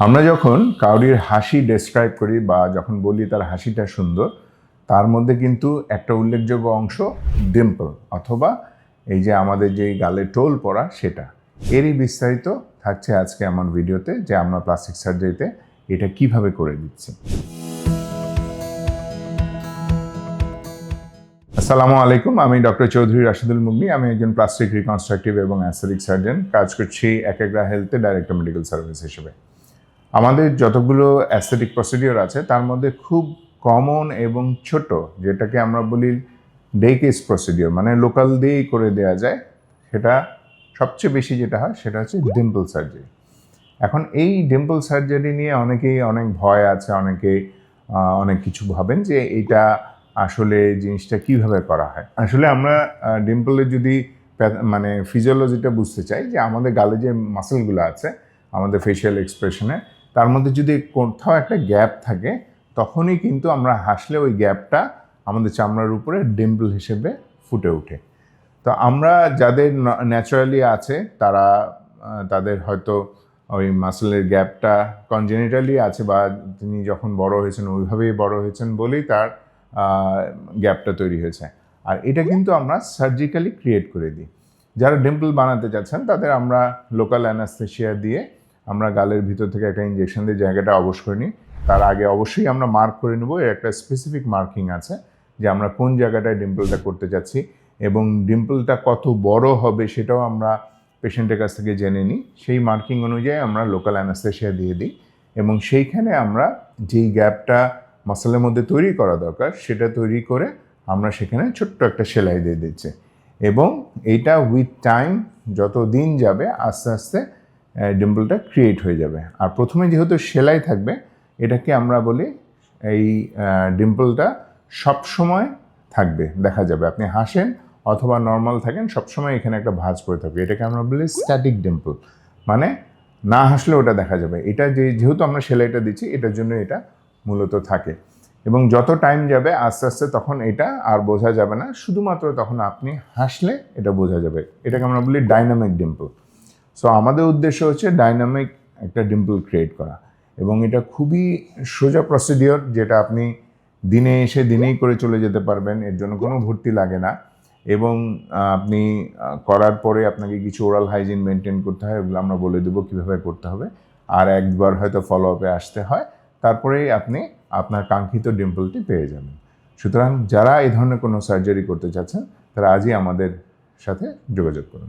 আমরা যখন কাউরির হাসি ডেসক্রাইব করি বা যখন বলি তার হাসিটা সুন্দর, তার মধ্যে কিন্তু একটা উল্লেখযোগ্য অংশ ডিম্পল অথবা এই যে আমাদের যেই গালে টোল পড়া সেটা। এরই বিস্তারিত থাকছে আজকে আমার ভিডিওতে, যে আমরা প্লাস্টিক সার্জারিতে এটা কিভাবে করে দিচ্ছি। আসসালামু আলাইকুম, আমি ডক্টর চৌধুরী রাশিদুল মুগনি। আমি একজন প্লাস্টিক রিকনস্ট্রাকটিভ এবং অ্যাস্থেটিক সার্জন, কাজ করছি একেগ্রা হেলথে ডাইরেক্টর মেডিকেল সার্ভিস হিসেবে। আমাদের যতগুলো অ্যাস্থেটিক প্রসিডিওর আছে তার মধ্যে খুব কমন এবং ছোট, যেটাকে আমরা বলি ডে কেস প্রসিডিওর, মানে লোকাল দিয়েই করে দেওয়া যায়, সেটা সবচেয়ে বেশি যেটা হয় সেটা হচ্ছে ডিম্পল সার্জারি। এখন এই ডিম্পল সার্জারি নিয়ে অনেকেই অনেক ভয় আছে, অনেকে অনেক কিছু ভাবেন যে এটা আসলে জিনিসটা কিভাবে করা হয়। আসলে আমরা ডিম্পলের যদি মানে ফিজিওলজিটা বুঝতে চাই, যে আমাদের গালে যে মাসেলগুলো আছে আমাদের ফেশিয়াল এক্সপ্রেশনে, তার মধ্যে যদি কোথাও একটা গ্যাপ থাকে, তখনই কিন্তু আমরা হাসলে ওই গ্যাপটা আমাদের চামড়ার উপরে ডিম্পল হিসেবে ফুটে ওঠে। তো আমরা যাদের ন্যাচারালি আছে তারা তাদের হয়তো ওই মাসেলের গ্যাপটা কনজেনিটালি আছে, বা তিনি যখন বড় হয়েছেন ওইভাবেই বড় হয়েছেন বলেই তার গ্যাপটা তৈরি হয়েছে। আর এটা কিন্তু আমরা সার্জিক্যালি ক্রিয়েট করে দিই। যারা ডিম্পল বানাতে চাচ্ছেন তাদের আমরা লোকাল অ্যানাস্থেশিয়া দিয়ে আমরা গালের ভিতর থেকে একটা ইঞ্জেকশন দিয়ে জায়গাটা অবশ করে নিই। তার আগে অবশ্যই আমরা মার্ক করে নেব, এর একটা স্পেসিফিক মার্কিং আছে যে আমরা কোন জায়গাটায় ডিম্পলটা করতে চাচ্ছি, এবং ডিম্পলটা কত বড় হবে সেটাও আমরা পেশেন্টের কাছ থেকে জেনে নিই। সেই মার্কিং অনুযায়ী আমরা লোকাল অ্যানাস্থেশিয়া দিয়ে দিই, এবং সেইখানে আমরা যেই গ্যাপটা মাসলের মধ্যে তৈরি করা দরকার সেটা তৈরি করে আমরা সেখানে ছোট্ট একটা সেলাই দিয়ে দিচ্ছি। এবং এইটা উইথ টাইম যত দিন যাবে আস্তে আস্তে ডিম্পলটা ক্রিয়েট হয়ে যাবে। আর প্রথমে যেহেতু সেলাই থাকবে, এটাকে আমরা বলি এই ডিম্পলটা সবসময় থাকবে, দেখা যাবে। আপনি হাসেন অথবা নর্মাল থাকেন, সবসময় এখানে একটা ভাঁজ পড়ে থাকবে। এটাকে আমরা বলি স্ট্যাটিক ডিম্পল, মানে না হাসলে ওটা দেখা যাবে। এটা যেহেতু আমরা সেলাইটা দিচ্ছি, এটার জন্য এটা মূলত থাকে। এবং যত টাইম যাবে আস্তে আস্তে তখন এটা আর বোঝা যাবে না, শুধুমাত্র তখন আপনি হাসলে এটা বোঝা যাবে। এটাকে আমরা বলি ডাইনামিক ডিম্পল। সো আমাদের উদ্দেশ্য হচ্ছে ডাইনামিক একটা ডিম্পল ক্রিয়েট করা, এবং এটা খুবই সোজা প্রসিডিওর, যেটা আপনি দিনে এসে দিনেই করে চলে যেতে পারবেন। এর জন্য কোনো ভর্তি লাগে না, এবং আপনি করার পরে আপনাকে কিছু ওরাল হাইজিন মেনটেন করতে হয়, ওগুলো আমরা বলে দেবো কীভাবে করতে হবে। আর একবার হয়তো ফলো আপে আসতে হয়, তারপরেই আপনি আপনার কাঙ্ক্ষিত ডিম্পলটি পেয়ে যাবেন। সুতরাং যারা এই ধরনের কোনো সার্জারি করতে চাচ্ছেন তারা আজই আমাদের সাথে যোগাযোগ করুন।